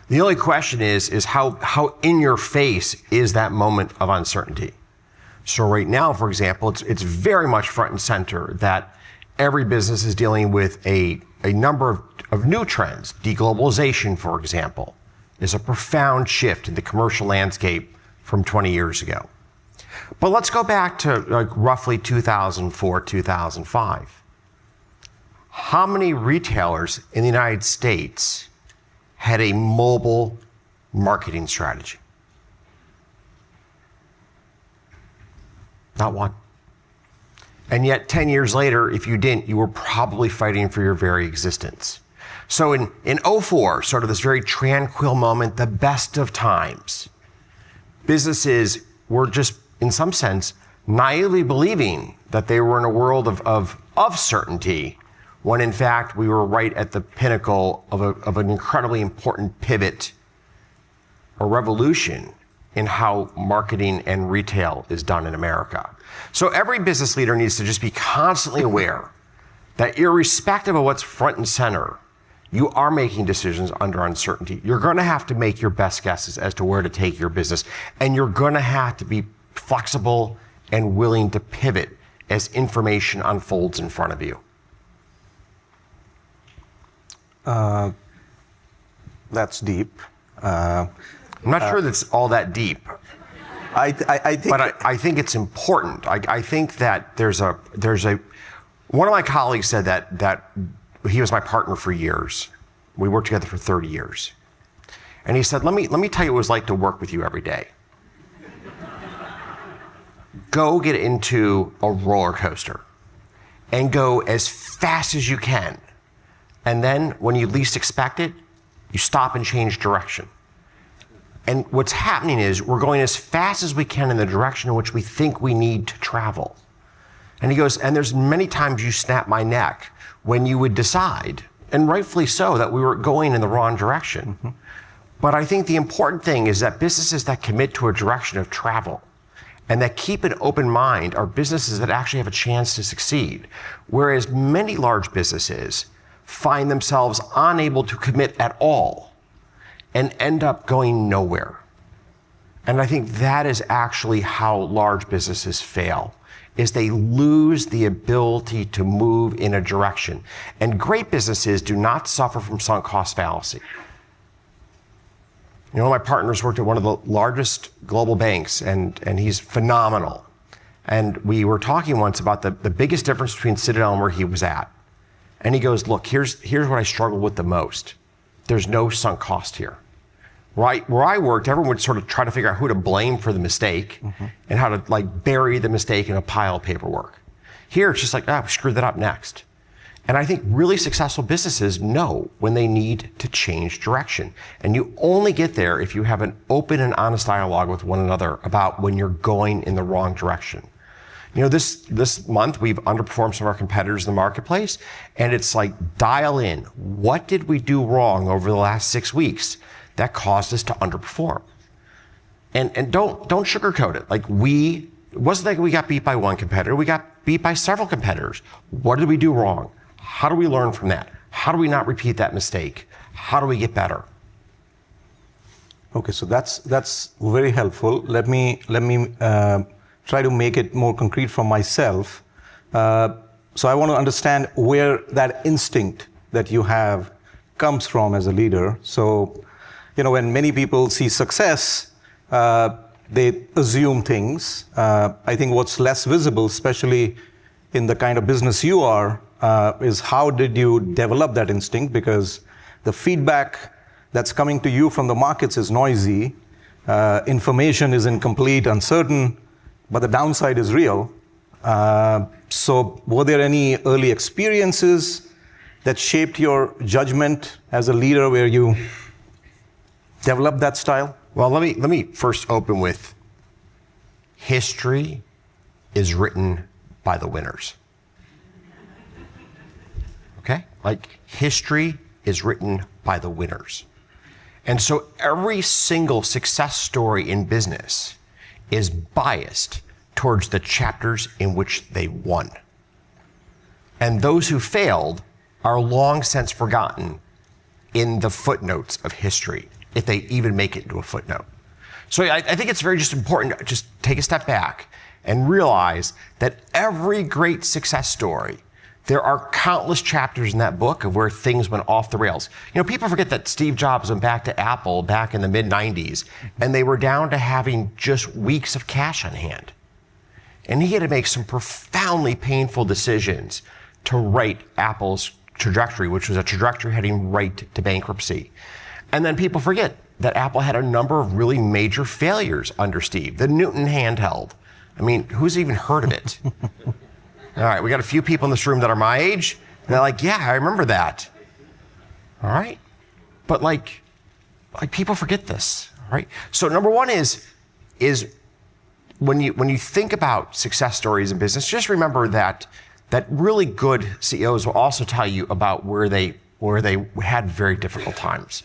The only question is how in your face is that moment of uncertainty? So right now, for example, it's very much front and center that every business is dealing with a number of new trends. Deglobalization, for example, is a profound shift in the commercial landscape from 20 years ago. But let's go back to like roughly 2004, 2005. How many retailers in the United States had a mobile marketing strategy? Not one. And yet 10 years later, if you didn't, you were probably fighting for your very existence. So in 2004, sort of this very tranquil moment, the best of times, businesses were just, in some sense, naively believing that they were in a world of certainty, when in fact we were right at the pinnacle of an incredibly important pivot or revolution in how marketing and retail is done in America. So every business leader needs to just be constantly aware that irrespective of what's front and center, you are making decisions under uncertainty. You're going to have to make your best guesses as to where to take your business, and you're going to have to be flexible and willing to pivot as information unfolds in front of you. That's deep. I'm not sure that's all that deep. I think, but I think it's important. I think that there's a one of my colleagues said that he was my partner for years. We worked together for 30 years. And he said, let me tell you what it was like to work with you every day. Go get into a roller coaster and go as fast as you can. And then when you least expect it, you stop and change direction. And what's happening is we're going as fast as we can in the direction in which we think we need to travel. And he goes, and there's many times you snap my neck when you would decide, and rightfully so, that we were going in the wrong direction. Mm-hmm. But I think the important thing is that businesses that commit to a direction of travel and that keep an open mind are businesses that actually have a chance to succeed. Whereas many large businesses find themselves unable to commit at all and end up going nowhere. And I think that is actually how large businesses fail, is they lose the ability to move in a direction. And great businesses do not suffer from sunk cost fallacy. You know, my partners worked at one of the largest global banks, and he's phenomenal. And we were talking once about the biggest difference between Citadel and where he was at. And he goes, look, here's what I struggle with the most. There's no sunk cost here. Where I worked, everyone would sort of try to figure out who to blame for the mistake, mm-hmm. and how to like bury the mistake in a pile of paperwork. Here, it's just like, we screwed that up next. And I think really successful businesses know when they need to change direction. And you only get there if you have an open and honest dialogue with one another about when you're going in the wrong direction. You know, this month we've underperformed some of our competitors in the marketplace, and it's like, dial in. What did we do wrong over the last 6 weeks that caused us to underperform? And don't sugarcoat it. Like it wasn't like we got beat by one competitor, we got beat by several competitors. What did we do wrong? How do we learn from that? How do we not repeat that mistake? How do we get better? Okay, so that's very helpful. Let me try to make it more concrete for myself. So I want to understand where that instinct that you have comes from as a leader. So, you know, when many people see success, they assume things. I think what's less visible, especially in the kind of business you are, is how did you develop that instinct? Because the feedback that's coming to you from the markets is noisy, information is incomplete, uncertain, but the downside is real. So were there any early experiences that shaped your judgment as a leader where you developed that style? Well, let me first open with history is written by the winners. Okay? Like, history is written by the winners. And so every single success story in business is biased towards the chapters in which they won. And those who failed are long since forgotten in the footnotes of history. if they even make it into a footnote. So I think it's very just important to just take a step back and realize that every great success story, there are countless chapters in that book of where things went off the rails. You know, people forget that Steve Jobs went back to Apple back in the mid-90s, and they were down to having just weeks of cash on hand. And he had to make some profoundly painful decisions to right Apple's trajectory, which was a trajectory heading right to bankruptcy. And then people forget that Apple had a number of really major failures under Steve. The Newton handheld. I mean, who's even heard of it? All right, we got a few people in this room that are my age. And they're like, yeah, I remember that. All right. But like people forget this, all right? So number one is when you think about success stories in business, just remember that really good CEOs will also tell you about where they had very difficult times.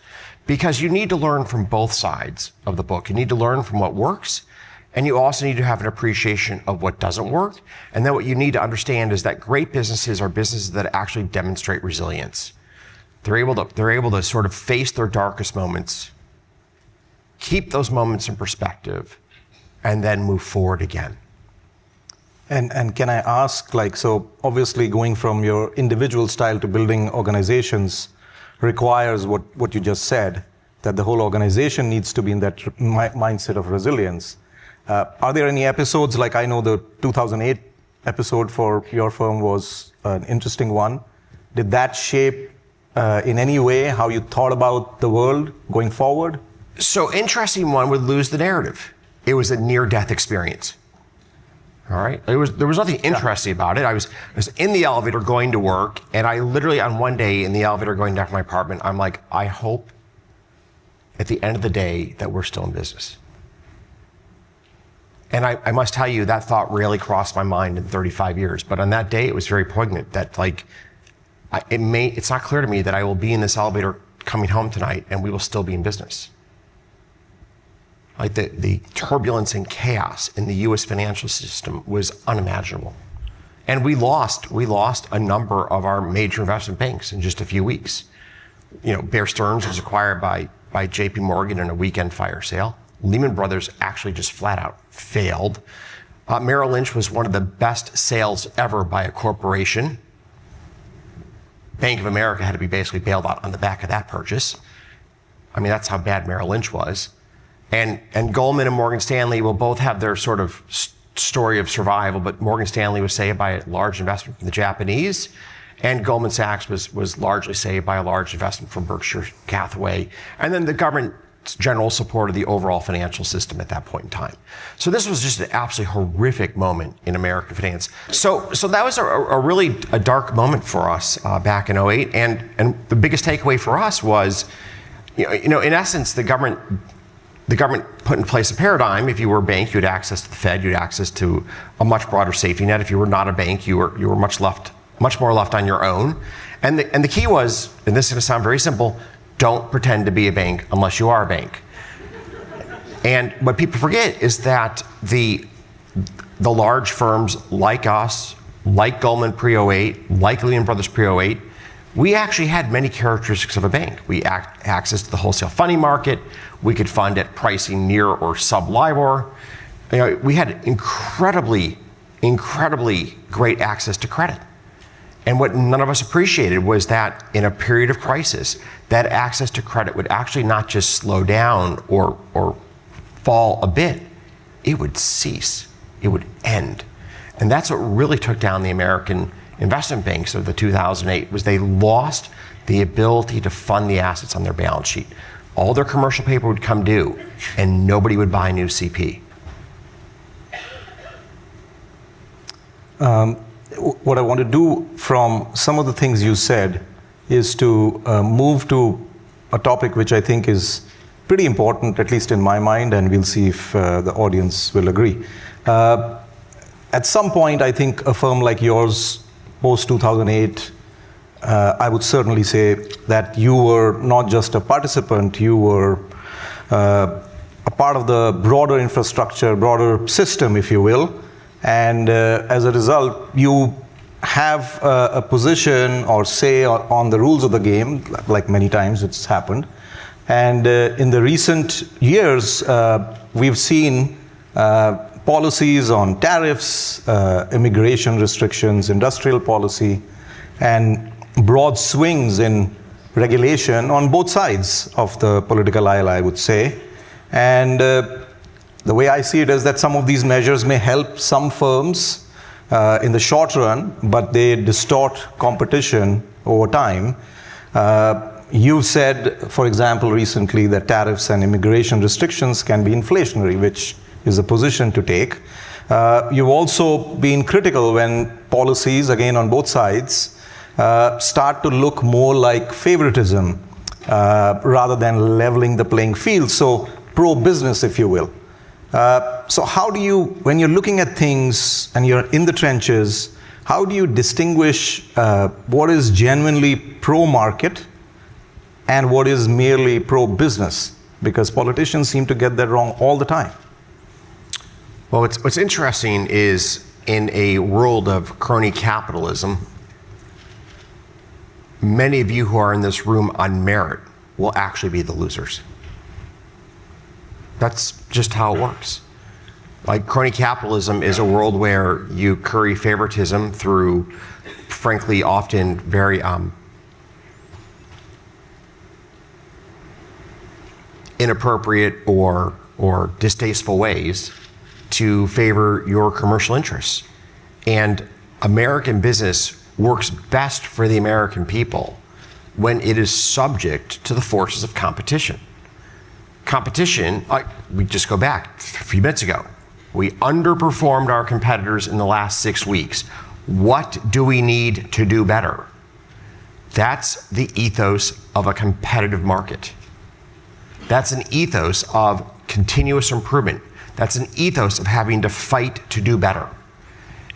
Because you need to learn from both sides of the book. You need to learn from what works, and you also need to have an appreciation of what doesn't work. And then what you need to understand is that great businesses are businesses that actually demonstrate resilience. They're able to sort of face their darkest moments, keep those moments in perspective, and then move forward again. And can I ask, so obviously going from your individual style to building organizations requires what you just said, that the whole organization needs to be in that mindset of resilience. Are there any episodes, like I know the 2008 episode for your firm was an interesting one. Did that shape in any way how you thought about the world going forward? So interesting one would lose the narrative. It was a near-death experience. All right. There was nothing interesting about it. I was in the elevator going to work, and I literally on one day in the elevator going down to my apartment, I'm like, I hope at the end of the day that we're still in business. And I must tell you, that thought rarely crossed my mind in 35 years. But on that day, it was very poignant that it's not clear to me that I will be in this elevator coming home tonight and we will still be in business. Like the turbulence and chaos in the U.S. financial system was unimaginable. And we lost a number of our major investment banks in just a few weeks. You know, Bear Stearns was acquired by JP Morgan in a weekend fire sale. Lehman Brothers actually just flat out failed. Merrill Lynch was one of the best sales ever by a corporation. Bank of America had to be basically bailed out on the back of that purchase. I mean, that's how bad Merrill Lynch was. And Goldman and Morgan Stanley will both have their sort of story of survival, but Morgan Stanley was saved by a large investment from the Japanese, and Goldman Sachs was largely saved by a large investment from Berkshire Hathaway, and then the government's general support of the overall financial system at that point in time. So this was just an absolutely horrific moment in American finance. So that was a really dark moment for us back in 2008, and the biggest takeaway for us was, you know, in essence, the government put in place a paradigm. If you were a bank, you had access to the Fed, you had access to a much broader safety net. If you were not a bank, you were much more left on your own. And the key was, and this is going to sound very simple, don't pretend to be a bank unless you are a bank. And what people forget is that the large firms like us, like Goldman pre-08, like Lehman Brothers pre-08, we actually had many characteristics of a bank. We had access to the wholesale funding market. We could fund at pricing near or sub-LIBOR. You know, we had incredibly great access to credit. And what none of us appreciated was that in a period of crisis, that access to credit would actually not just slow down or fall a bit, it would cease, it would end. And that's what really took down the American investment banks of the 2008, was they lost the ability to fund the assets on their balance sheet. All their commercial paper would come due, and nobody would buy new CP. What I want to do from some of the things you said is to move to a topic which I think is pretty important, at least in my mind, and we'll see if the audience will agree. At some point, I think a firm like yours, post-2008, I would certainly say that you were not just a participant, you were a part of the broader infrastructure, broader system, if you will. And as a result, you have a position or say on the rules of the game, like many times it's happened. And in the recent years, we've seen policies on tariffs, immigration restrictions, industrial policy, and broad swings in regulation on both sides of the political aisle, I would say. And the way I see it is that some of these measures may help some firms in the short run, but they distort competition over time. You said, for example, recently that tariffs and immigration restrictions can be inflationary, which is a position to take. You've also been critical when policies, again on both sides, start to look more like favoritism rather than leveling the playing field, so pro-business, if you will. So how do you, when you're looking at things and you're in the trenches, how do you distinguish what is genuinely pro-market and what is merely pro-business? Because politicians seem to get that wrong all the time. Well, what's interesting is in a world of crony capitalism, many of you who are in this room on merit will actually be the losers. That's just how it works. Like, crony capitalism is a world where you curry favoritism through, frankly, often very inappropriate or distasteful ways to favor your commercial interests. And American business works best for the American people when it is subject to the forces of competition. Competition, we just go back a few minutes ago. We underperformed our competitors in the last 6 weeks. What do we need to do better? That's the ethos of a competitive market. That's an ethos of continuous improvement. That's an ethos of having to fight to do better.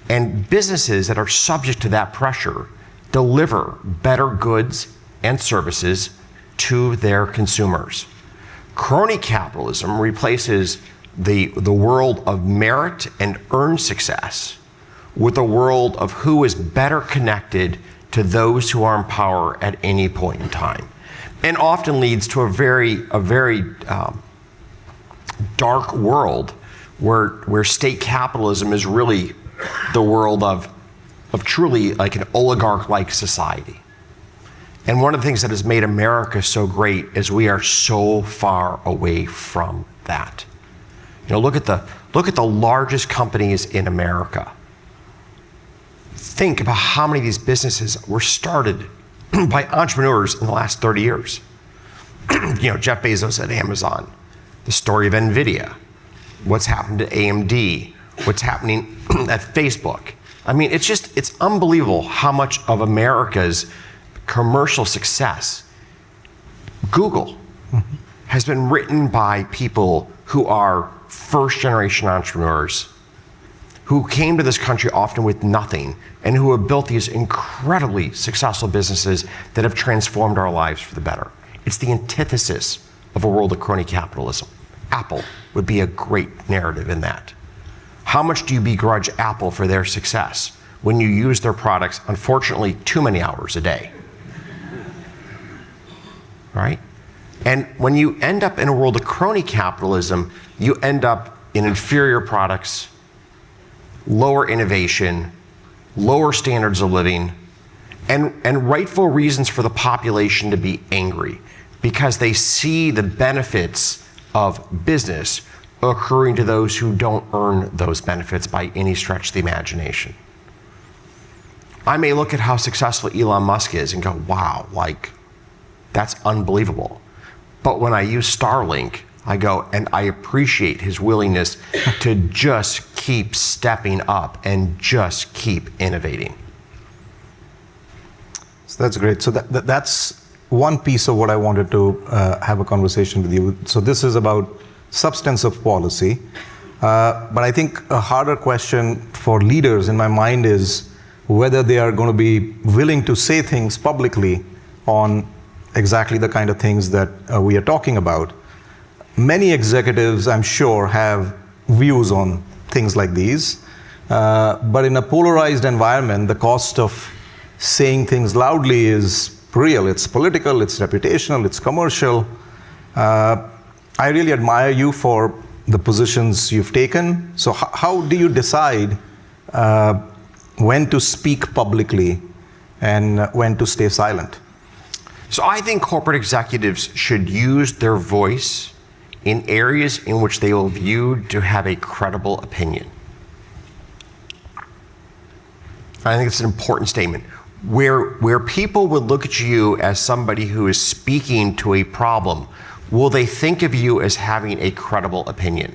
And businesses that are subject to that pressure deliver better goods and services to their consumers. Crony capitalism replaces the world of merit and earned success with a world of who is better connected to those who are in power at any point in time, and often leads to a very dark world where state capitalism is really the world of truly like an oligarch-like society. And one of the things that has made America so great is we are so far away from that. You know, look at the largest companies in America. Think about how many of these businesses were started by entrepreneurs in the last 30 years. You know, Jeff Bezos at Amazon, the story of NVIDIA, what's happened to AMD, what's happening at Facebook. I mean, it's unbelievable how much of America's commercial success, Google, has been written by people who are first-generation entrepreneurs who came to this country often with nothing and who have built these incredibly successful businesses that have transformed our lives for the better. It's the antithesis of a world of crony capitalism. Apple would be a great narrative in that. How much do you begrudge Apple for their success when you use their products, unfortunately, too many hours a day? Right? And when you end up in a world of crony capitalism, you end up in inferior products, lower innovation, lower standards of living, and rightful reasons for the population to be angry because they see the benefits of business accruing to those who don't earn those benefits by any stretch of the imagination. I may look at how successful Elon Musk is and go, wow, like, that's unbelievable. But when I use Starlink, I go and I appreciate his willingness to just keep stepping up and just keep innovating. So that's great. So that's one piece of what I wanted to have a conversation with you. So this is about substance of policy. But I think a harder question for leaders in my mind is whether they are going to be willing to say things publicly on exactly the kind of things that we are talking about. Many executives, I'm sure, have views on things like these. But in a polarized environment, the cost of saying things loudly is real. It's political, it's reputational, it's commercial. I really admire you for the positions you've taken. So how do you decide when to speak publicly and when to stay silent? So I think corporate executives should use their voice in areas in which they will view to have a credible opinion. I think it's an important statement. Where people would look at you as somebody who is speaking to a problem, will they think of you as having a credible opinion?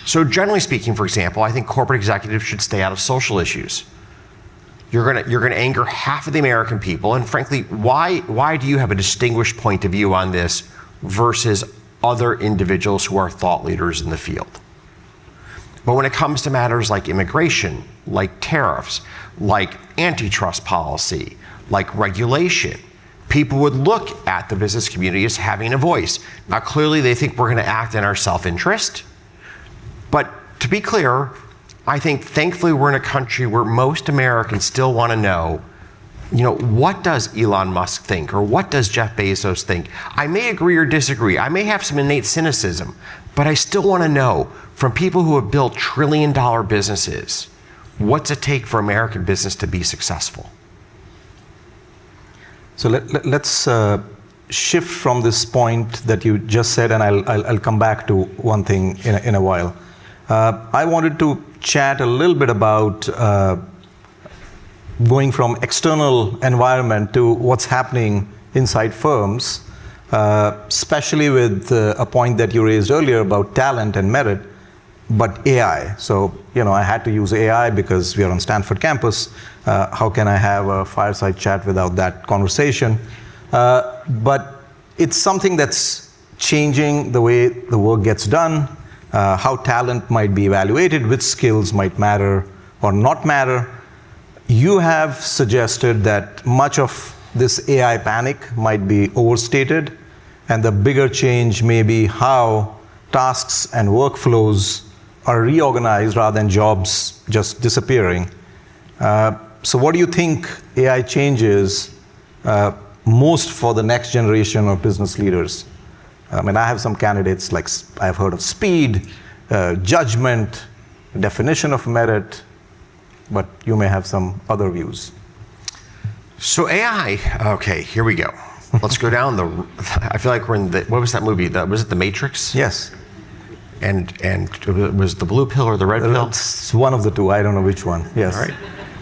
So generally speaking, for example, I think corporate executives should stay out of social issues. You're gonna anger half of the American people, and frankly, why do you have a distinguished point of view on this versus other individuals who are thought leaders in the field? But when it comes to matters like immigration, like tariffs, like antitrust policy, like regulation, people would look at the business community as having a voice. Now, clearly they think we're gonna act in our self-interest, but to be clear, I think thankfully we're in a country where most Americans still wanna know, what does Elon Musk think, or what does Jeff Bezos think? I may agree or disagree, I may have some innate cynicism, but I still wanna know from people who have built trillion-dollar businesses, what's it take for American business to be successful? So let's shift from this point that you just said, and I'll come back to one thing in a while. I wanted to chat a little bit about going from external environment to what's happening inside firms, especially with a point that you raised earlier about talent and merit, but AI. So, I had to use AI because we are on Stanford campus. How can I have a fireside chat without that conversation? But it's something that's changing the way the work gets done, how talent might be evaluated, which skills might matter or not matter. You have suggested that much of this AI panic might be overstated, and the bigger change may be how tasks and workflows are reorganized rather than jobs just disappearing. So what do you think AI changes most for the next generation of business leaders? I have some candidates like I've heard of speed, judgment, definition of merit, but you may have some other views. So AI, okay, here we go. Let's go down I feel like we're in what was that movie? Was it The Matrix? Yes. And it was the blue pill or the red pill? It's one of the two, I don't know which one, yes. All right.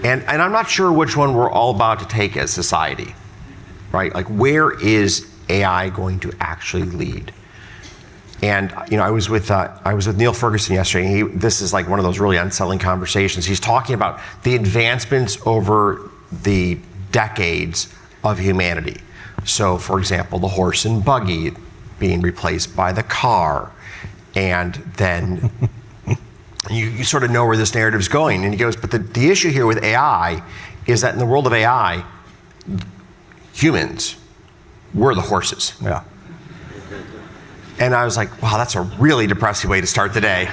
And I'm not sure which one we're all about to take as society, right? Like, where is AI going to actually lead? And I was with Neil Ferguson yesterday, and this is like one of those really unsettling conversations. He's talking about the advancements over the decades of humanity. So, for example, the horse and buggy being replaced by the car, and then you sort of know where this narrative is going. And he goes, but the issue here with AI is that in the world of AI, humans, we're the horses. Yeah. And I was like, wow, that's a really depressing way to start the day.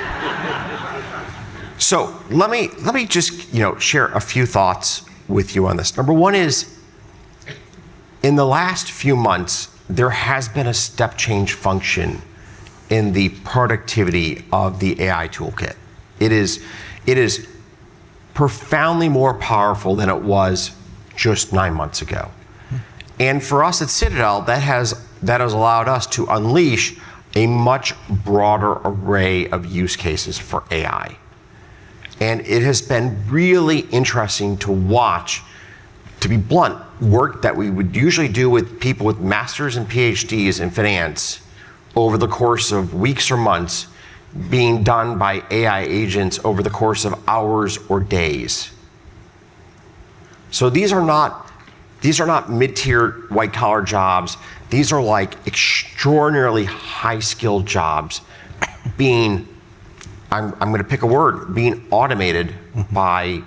So let me just share a few thoughts with you on this. Number one is, in the last few months, there has been a step change function in the productivity of the AI toolkit. It is profoundly more powerful than it was just 9 months ago. And for us at Citadel, that has allowed us to unleash a much broader array of use cases for AI. And it has been really interesting to watch, to be blunt, work that we would usually do with people with masters and PhDs in finance over the course of weeks or months being done by AI agents over the course of hours or days. So these are not mid-tier white-collar jobs. These are like extraordinarily high-skilled jobs being, I'm going to pick a word, being automated by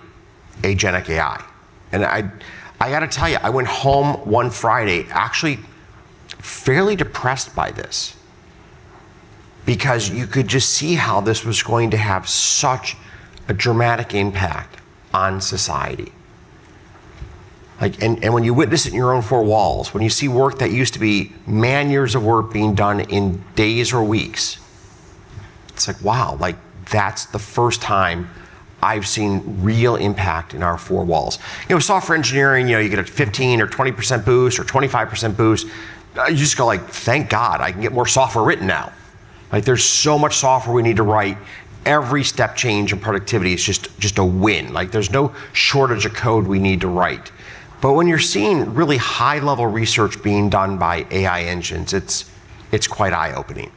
agentic AI. And I got to tell you, I went home one Friday actually fairly depressed by this, because you could just see how this was going to have such a dramatic impact on society. And when you witness it in your own four walls, when you see work that used to be man years of work being done in days or weeks, it's like, wow, like that's the first time I've seen real impact in our four walls. Software engineering, you get a 15 or 20% boost or 25% boost. You just go like, thank God, I can get more software written now. Like there's so much software we need to write. Every step change in productivity is just a win. Like there's no shortage of code we need to write. But when you're seeing really high level research being done by AI engines, it's quite eye-opening.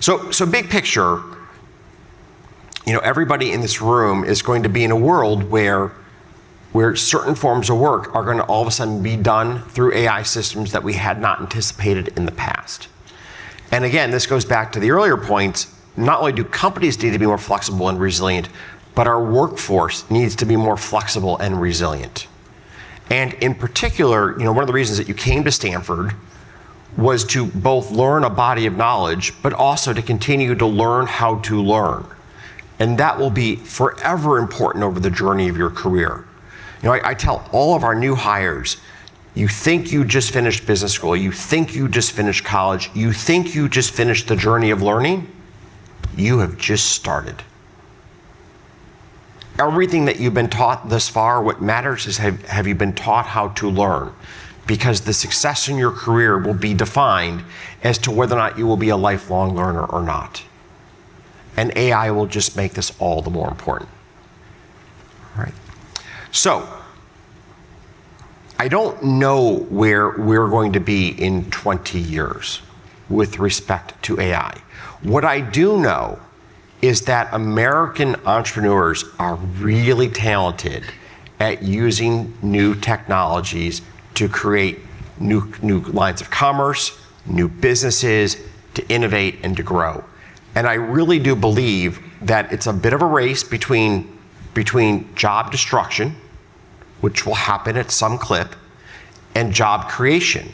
So big picture, everybody in this room is going to be in a world where certain forms of work are going to all of a sudden be done through AI systems that we had not anticipated in the past. And again, this goes back to the earlier points. Not only do companies need to be more flexible and resilient, but our workforce needs to be more flexible and resilient. And in particular, one of the reasons that you came to Stanford was to both learn a body of knowledge, but also to continue to learn how to learn. And that will be forever important over the journey of your career. I tell all of our new hires, you think you just finished business school, you think you just finished college, you think you just finished the journey of learning, you have just started. Everything that you've been taught thus far, what matters is have you been taught how to learn? Because the success in your career will be defined as to whether or not you will be a lifelong learner or not. And AI will just make this all the more important. All right. So, I don't know where we're going to be in 20 years with respect to AI. What I do know is that American entrepreneurs are really talented at using new technologies to create new lines of commerce, new businesses, to innovate and to grow. And I really do believe that it's a bit of a race between job destruction, which will happen at some clip, and job creation,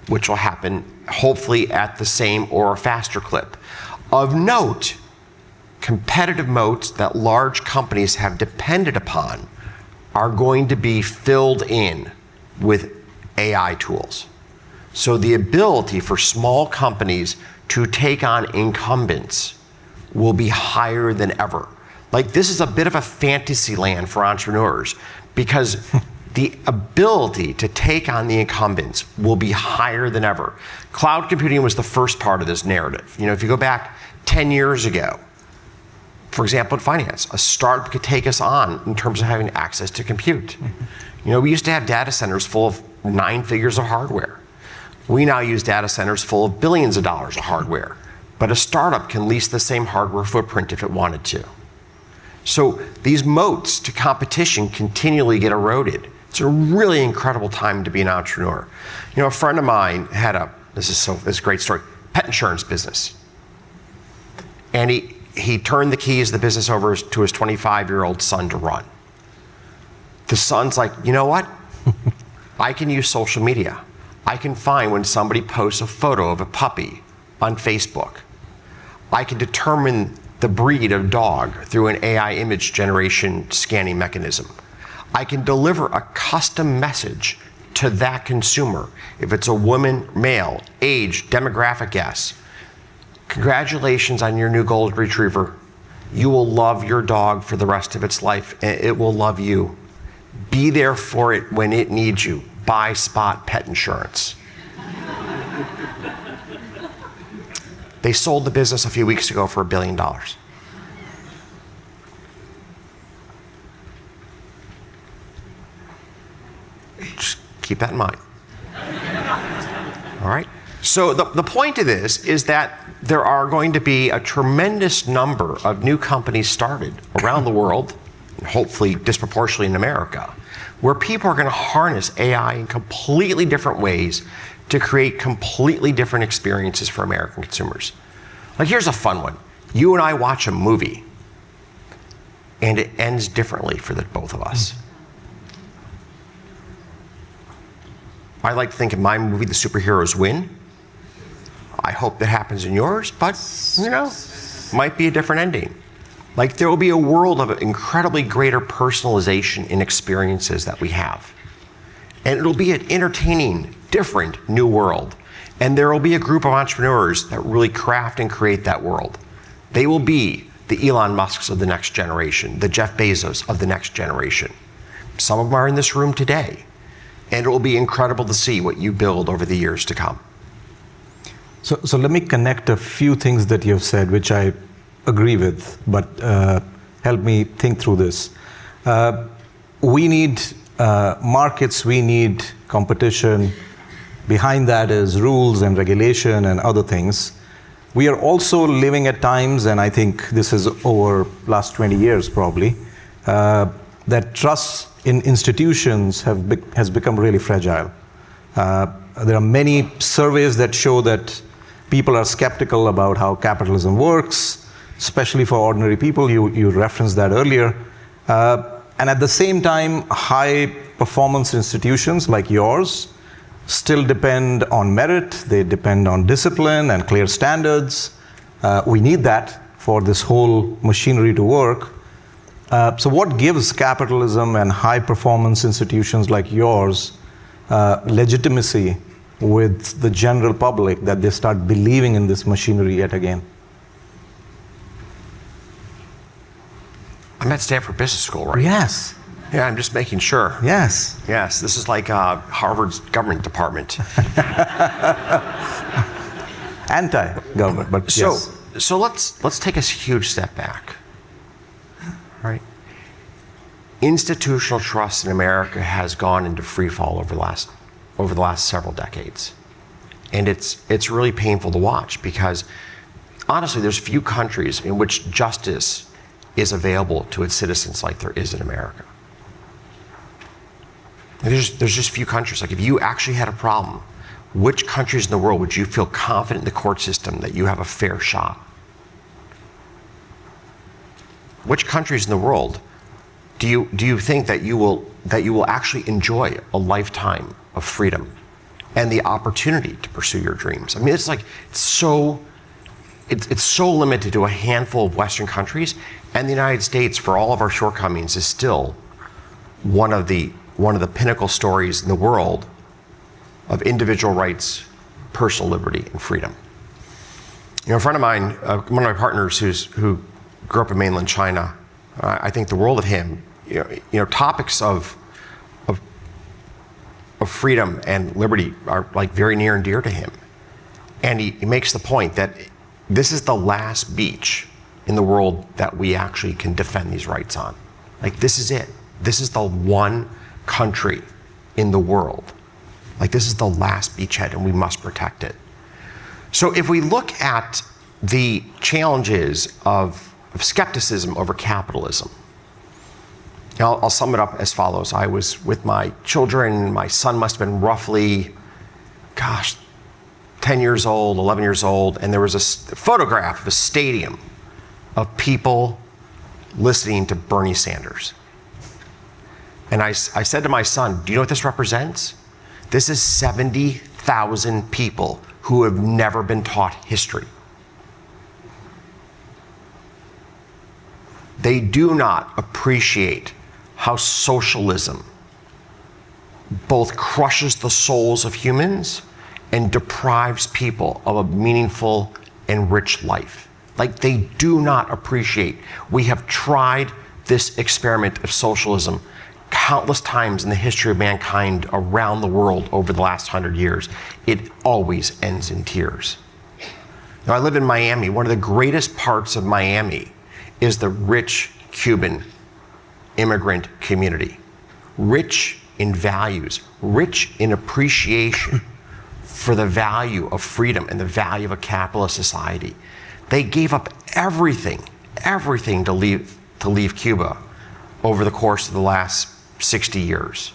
which will happen hopefully at the same or a faster clip. Of note, competitive moats that large companies have depended upon are going to be filled in with AI tools. So the ability for small companies to take on incumbents will be higher than ever. Like this is a bit of a fantasy land for entrepreneurs because the ability to take on the incumbents will be higher than ever. Cloud computing was the first part of this narrative. If you go back 10 years ago, for example, in finance, a startup could take us on in terms of having access to compute. We used to have data centers full of 9 figures of hardware. We now use data centers full of billions of dollars of hardware, but a startup can lease the same hardware footprint if it wanted to. So these moats to competition continually get eroded. It's a really incredible time to be an entrepreneur. A friend of mine had this is a great story, pet insurance business. And he turned the keys of the business over to his 25-year-old son to run. The son's like, you know what? I can use social media. I can find when somebody posts a photo of a puppy on Facebook. I can determine the breed of dog through an AI image generation scanning mechanism. I can deliver a custom message to that consumer. If it's a woman, male, age, demographic guess. Congratulations on your new golden retriever. You will love your dog for the rest of its life, and it will love you. Be there for it when it needs you. Buy spot pet insurance. They sold the business a few weeks ago for $1 billion. Just keep that in mind. All right? So the point of this is that there are going to be a tremendous number of new companies started around the world, and hopefully disproportionately in America, where people are going to harness AI in completely different ways to create completely different experiences for American consumers. Like here's a fun one. You and I watch a movie, and it ends differently for the both of us. I like to think in my movie, the superheroes win. I hope that happens in yours, but might be a different ending. Like there will be a world of incredibly greater personalization in experiences that we have. And it'll be an entertaining, different new world. And there will be a group of entrepreneurs that really craft and create that world. They will be the Elon Musks of the next generation, the Jeff Bezos of the next generation. Some of them are in this room today. And it will be incredible to see what you build over the years to come. So let me connect a few things that you've said, which I agree with, but help me think through this. We need markets, we need competition. Behind that is rules and regulation and other things. We are also living at times, and I think this is over last 20 years probably, that trust in institutions has become really fragile. There are many surveys that show that people are skeptical about how capitalism works, especially for ordinary people. You referenced that earlier. And at the same time, high performance institutions like yours still depend on merit, they depend on discipline and clear standards. We need that for this whole machinery to work. So what gives capitalism and high performance institutions like yours legitimacy with the general public that they start believing in this machinery yet again? I'm at Stanford Business School, right? Yes. Yeah, I'm just making sure. Yes. Yes, this is like Harvard's government department. Anti-government, but yes. So let's take a huge step back. Right? Institutional trust in America has gone into free fall over the last several decades. And it's really painful to watch because honestly, there's few countries in which justice is available to its citizens like there is in America. There's just few countries. Like if you actually had a problem, which countries in the world would you feel confident in the court system that you have a fair shot? Which countries in the world do you think that you will actually enjoy a lifetime of freedom and the opportunity to pursue your dreams? I mean, it's so limited to a handful of Western countries, and the United States, for all of our shortcomings, is still one of the pinnacle stories in the world of individual rights, personal liberty, and freedom. You know, a friend of mine, one of my partners who grew up in mainland China, I think the world of him, you know, topics of freedom and liberty are like very near and dear to him. And he makes the point that this is the last beach in the world that we actually can defend these rights on. Like, this is it. This is the one country in the world. Like, this is the last beachhead and we must protect it. So if we look at the challenges of skepticism over capitalism, I'll sum it up as follows. I was with my children. My son must have been roughly, 10 years old, 11 years old, and there was a photograph of a stadium of people listening to Bernie Sanders. And I said to my son, do you know what this represents? This is 70,000 people who have never been taught history. They do not appreciate how socialism both crushes the souls of humans and deprives people of a meaningful and rich life. Like, they do not appreciate. We have tried this experiment of socialism countless times in the history of mankind around the world over the last 100 years. It always ends in tears. Now, I live in Miami. One of the greatest parts of Miami is the rich Cuban immigrant community. Rich in values, rich in appreciation for the value of freedom and the value of a capitalist society. They gave up everything to leave Cuba over the course of the last 60 years,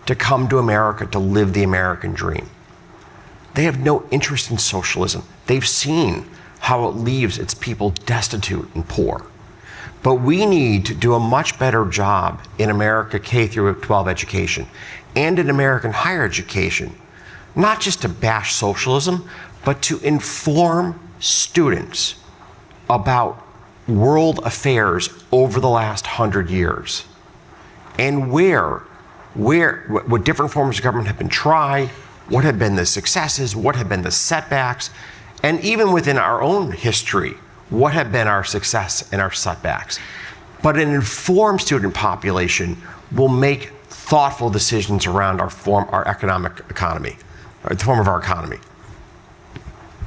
to come to America to live the American dream. They have no interest in socialism. They've seen how it leaves its people destitute and poor. But we need to do a much better job in America K through 12 education and in American higher education, not just to bash socialism, but to inform students about world affairs over the last 100 years and where what different forms of government have been tried, what have been the successes, what have been the setbacks, and even within our own history, what have been our success and our setbacks. But an informed student population will make thoughtful decisions around our economic economy, or the form of our economy.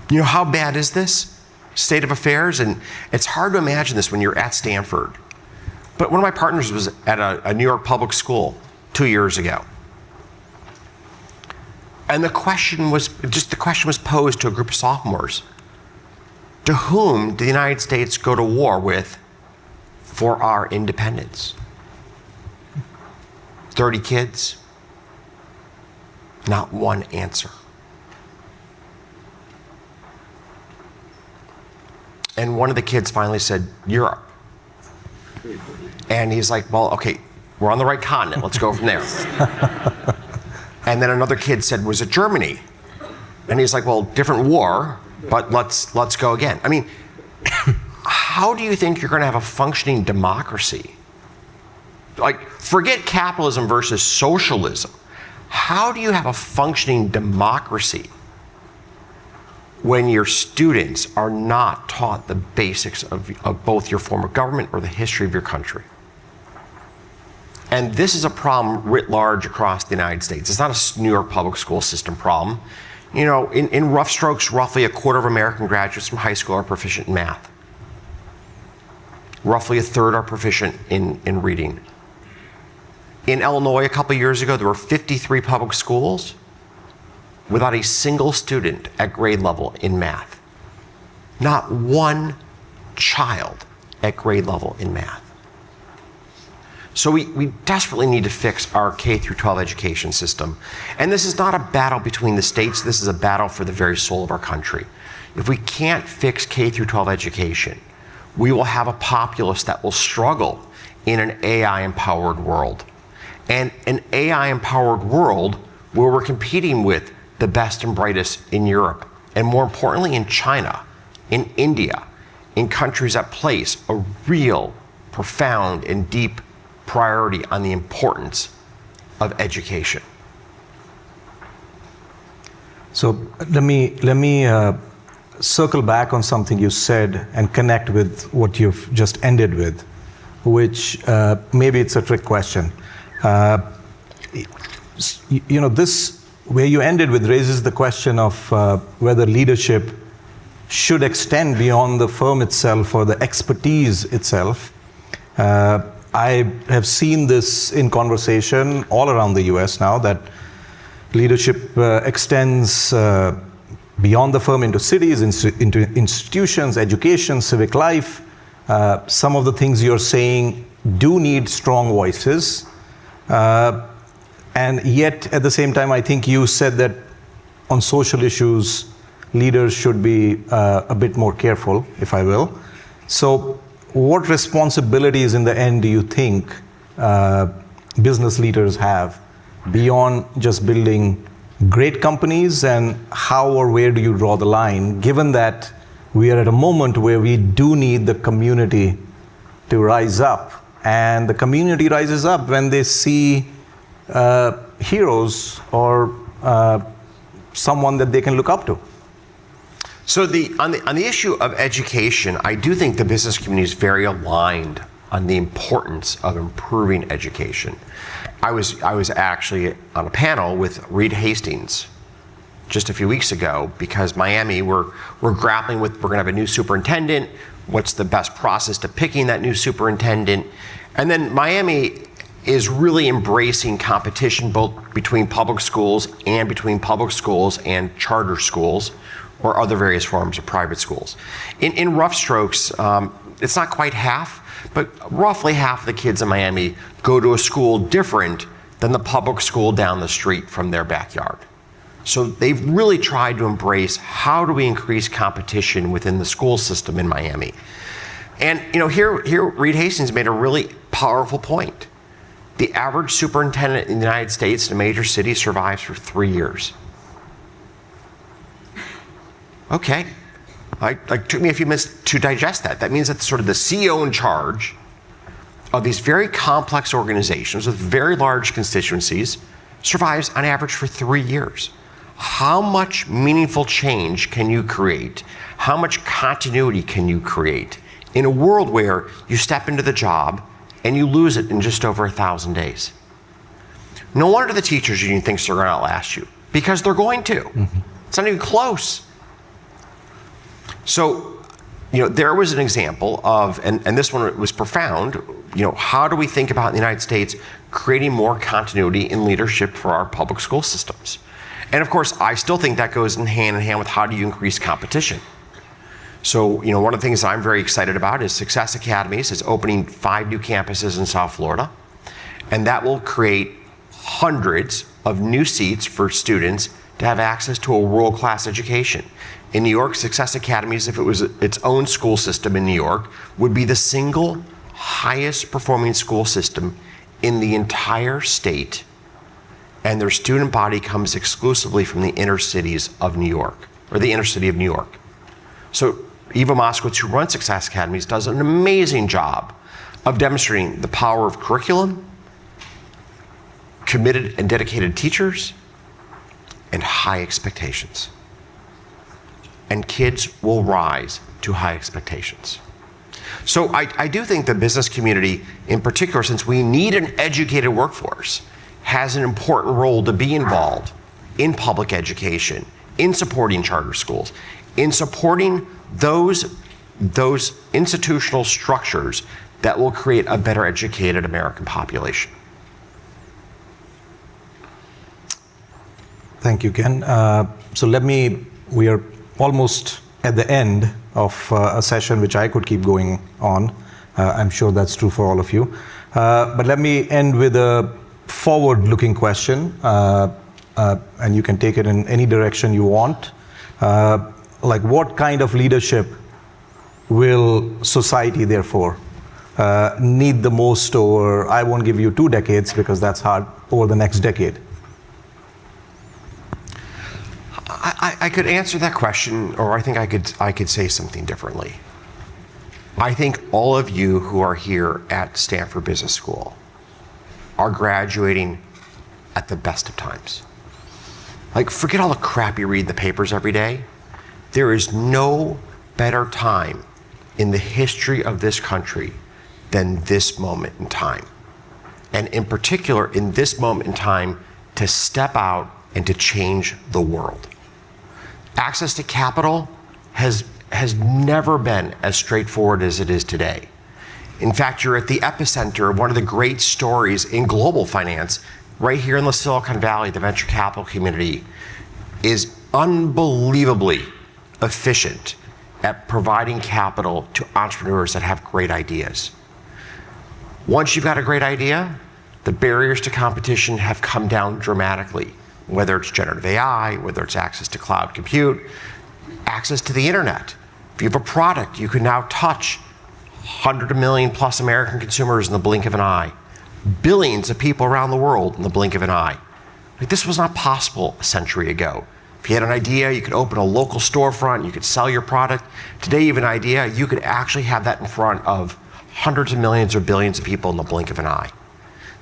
You know, how bad is this state of affairs? And it's hard to imagine this when you're at Stanford. But one of my partners was at a New York public school 2 years ago. And the question was posed to a group of sophomores. To whom did the United States go to war with for our independence? 30 kids, not one answer. And one of the kids finally said, Europe. And he's like, well, okay, we're on the right continent, let's go from there. And then another kid said, was it Germany? And he's like, well, different war, but let's go again. I mean, how do you think you're going to have a functioning democracy? Like, forget capitalism versus socialism. How do you have a functioning democracy when your students are not taught the basics of both your form of government or the history of your country? And this is a problem writ large across the United States. It's not a New York public school system problem. You know, in rough strokes, roughly a quarter of American graduates from high school are proficient in math. Roughly a third are proficient in reading. In Illinois, a couple years ago, there were 53 public schools without a single student at grade level in math. Not one child at grade level in math. So we desperately need to fix our K through 12 education system. And this is not a battle between the states, this is a battle for the very soul of our country. If we can't fix K through 12 education, we will have a populace that will struggle in an AI-empowered world. And an AI-empowered world where we're competing with the best and brightest in Europe, and more importantly in China, in India, in countries that place a real, profound, and deep priority on the importance of education. So let me circle back on something you said and connect with what you've just ended with, which maybe it's a trick question. You know, this where you ended with raises the question of whether leadership should extend beyond the firm itself or the expertise itself. I have seen this in conversation all around the US now, that leadership extends beyond the firm into cities, into institutions, education, civic life. Some of the things you're saying do need strong voices. And yet, at the same time, I think you said that on social issues, leaders should be a bit more careful, if I will. So what responsibilities in the end do you think business leaders have beyond just building great companies, and how or where do you draw the line, given that we are at a moment where we do need the community to rise up, and the community rises up when they see heroes or someone that they can look up to? So on the issue of education, I do think the business community is very aligned on the importance of improving education. I was actually on a panel with Reed Hastings just a few weeks ago, because Miami, we're grappling with, we're gonna have a new superintendent, what's the best process to picking that new superintendent, and then Miami is really embracing competition both between public schools and charter schools, or other various forms of private schools. In rough strokes, it's not quite half, but roughly half of the kids in Miami go to a school different than the public school down the street from their backyard. So they've really tried to embrace, how do we increase competition within the school system in Miami? And you know, here Reed Hastings made a really powerful point. The average superintendent in the United States in a major city survives for 3 years. Okay, it took me a few minutes to digest that. That means that sort of the CEO in charge of these very complex organizations with very large constituencies survives on average for 3 years. How much meaningful change can you create? How much continuity can you create in a world where you step into the job and you lose it in just over 1,000 days? No wonder the teachers union thinks they're going to outlast you, because they're going to. Mm-hmm. It's not even close. So, there was an example of, and this one was profound, how do we think about in the United States creating more continuity in leadership for our public school systems? And of course, I still think that goes in hand with how do you increase competition. So, one of the things I'm very excited about is Success Academies is opening 5 new campuses in South Florida, and that will create hundreds of new seats for students to have access to a world-class education. In New York, Success Academies, if it was its own school system in New York, would be the single highest performing school system in the entire state, and their student body comes exclusively from the inner cities of New York, or the inner city of New York. So Eva Moskowitz, who runs Success Academies, does an amazing job of demonstrating the power of curriculum, committed and dedicated teachers, and high expectations. And kids will rise to high expectations. So I do think the business community, in particular, since we need an educated workforce, has an important role to be involved in public education, in supporting charter schools, in supporting those institutional structures that will create a better educated American population. Thank you, Ken. We are almost at the end of a session which I could keep going on. I'm sure that's true for all of you. But let me end with a forward-looking question, and you can take it in any direction you want. Like, what kind of leadership will society, therefore, need the most over, I won't give you 2 decades because that's hard, over the next decade? I could answer that question, or I think I could say something differently. I think all of you who are here at Stanford Business School are graduating at the best of times. Like, forget all the crap you read in the papers every day. There is no better time in the history of this country than this moment in time. And in particular, in this moment in time, to step out and to change the world. Access to capital has never been as straightforward as it is today. In fact, you're at the epicenter of one of the great stories in global finance. Right here in the Silicon Valley, the venture capital community is unbelievably efficient at providing capital to entrepreneurs that have great ideas. Once you've got a great idea, the barriers to competition have come down dramatically. Whether it's generative AI, whether it's access to cloud compute, access to the internet. If you have a product, you can now touch 100 million plus American consumers in the blink of an eye, billions of people around the world in the blink of an eye. Like, this was not possible a century ago. If you had an idea, you could open a local storefront, you could sell your product. Today, you have an idea, you could actually have that in front of hundreds of millions or billions of people in the blink of an eye.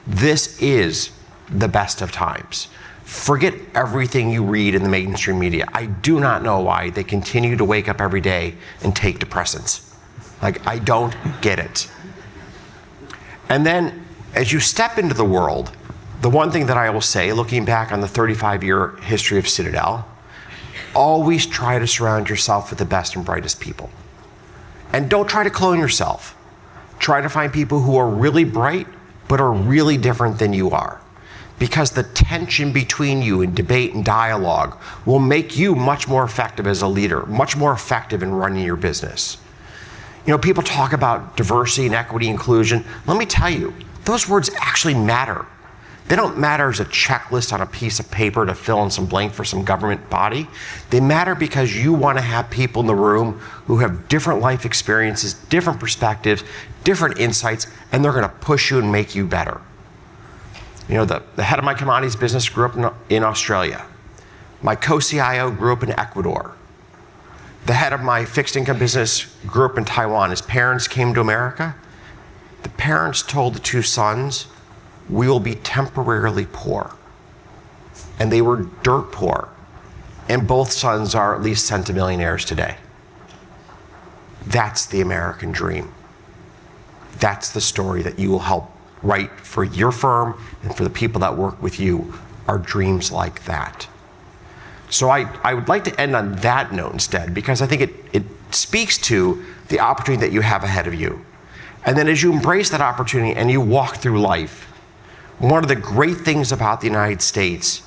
This is the best of times. Forget everything you read in the mainstream media. I do not know why they continue to wake up every day and take depressants. Like, I don't get it. And then, as you step into the world, the one thing that I will say, looking back on the 35-year history of Citadel, always try to surround yourself with the best and brightest people. And don't try to clone yourself. Try to find people who are really bright, but are really different than you are. Because the tension between you in debate and dialogue will make you much more effective as a leader, much more effective in running your business. People talk about diversity and equity inclusion. Let me tell you, those words actually matter. They don't matter as a checklist on a piece of paper to fill in some blank for some government body. They matter because you want to have people in the room who have different life experiences, different perspectives, different insights, and they're going to push you and make you better. The head of my commodities business grew up in Australia. My co-CIO grew up in Ecuador. The head of my fixed income business grew up in Taiwan. His parents came to America, the parents told the two sons, we will be temporarily poor. And they were dirt poor. And both sons are at least centimillionaires today. That's the American dream. That's the story that you will help write for your firm and for the people that work with you, are dreams like that. So I would like to end on that note instead, because I think it speaks to the opportunity that you have ahead of you. And then as you embrace that opportunity and you walk through life, one of the great things about the United States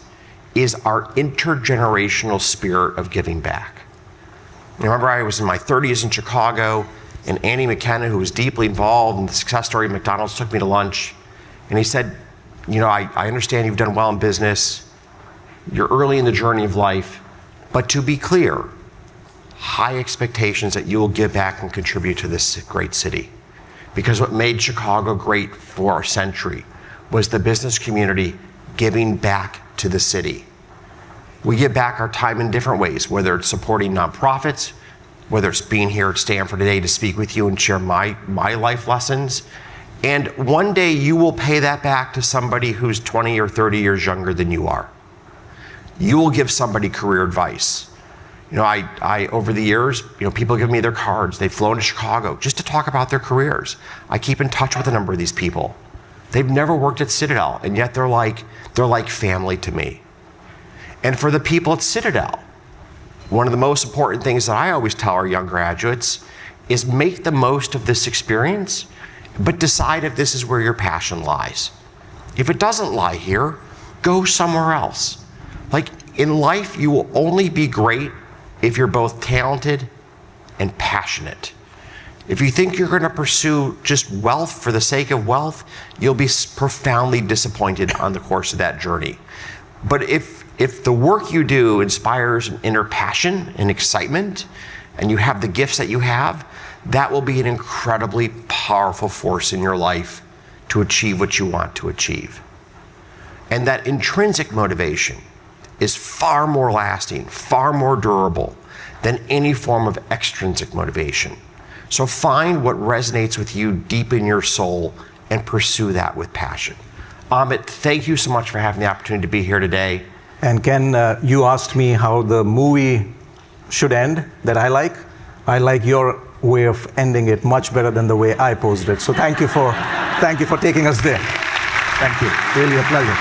is our intergenerational spirit of giving back. I remember I was in my 30s in Chicago, and Andy McKenna, who was deeply involved in the success story of McDonald's, took me to lunch, and he said, I understand you've done well in business, you're early in the journey of life, but to be clear, high expectations that you will give back and contribute to this great city. Because what made Chicago great for a century was the business community giving back to the city. We give back our time in different ways, whether it's supporting nonprofits, whether it's being here at Stanford today to speak with you and share my life lessons. And one day you will pay that back to somebody who's 20 or 30 years younger than you are. You will give somebody career advice. I over the years, people give me their cards. They've flown to Chicago just to talk about their careers. I keep in touch with a number of these people. They've never worked at Citadel, and yet they're like family to me. And for the people at Citadel, one of the most important things that I always tell our young graduates is make the most of this experience, but decide if this is where your passion lies. If it doesn't lie here, go somewhere else. Like in life, you will only be great if you're both talented and passionate. If you think you're going to pursue just wealth for the sake of wealth, you'll be profoundly disappointed on the course of that journey. But if the work you do inspires an inner passion and excitement, and you have the gifts that you have, that will be an incredibly powerful force in your life to achieve what you want to achieve. And that intrinsic motivation is far more lasting, far more durable than any form of extrinsic motivation. So find what resonates with you deep in your soul and pursue that with passion. Amit, thank you so much for having the opportunity to be here today. And Ken, you asked me how the movie should end that I like. I like your way of ending it much better than the way I posed it. So thank you for taking us there. Thank you. Really a pleasure.